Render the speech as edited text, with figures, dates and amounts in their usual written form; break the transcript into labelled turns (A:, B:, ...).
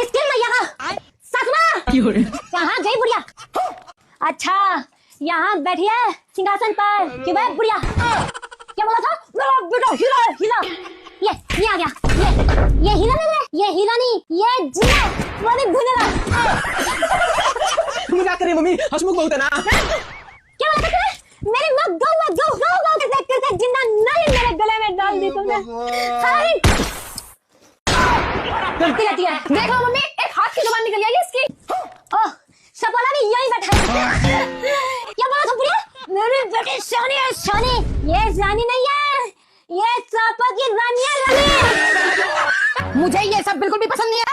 A: इसके मैया का ससुरा कहाँ गई बुढ़िया? अच्छा यहाँ बैठी है सिंहासन पर कि वह बुढ़िया क्या बोला था? मेरा बेटा हीरा है, हीरा। ये आ गया। ये हीरा नहीं है, ये हीरा नहीं, ये जीरा वाली भुनेगा।
B: मजाक कर रही मम्मी, हंसमुख बहुत है ना।
A: क्या बोला था? मेरी माँ गौ करके जिंदा नहीं मेरे गले में डाल दी तुमने। गलती रहती है।
C: देखो मम्मी, एक हाथ की जुबान निकल आई इसकी।
A: ओह सपोला भी यही बैठा है। क्या बोला था बुढ़िया? मेरी बेटी शानी है, शानी। ये शानी नहीं है, ये चापा की रानी है, रानी।
C: मुझे ये सब बिल्कुल भी पसंद नहीं है।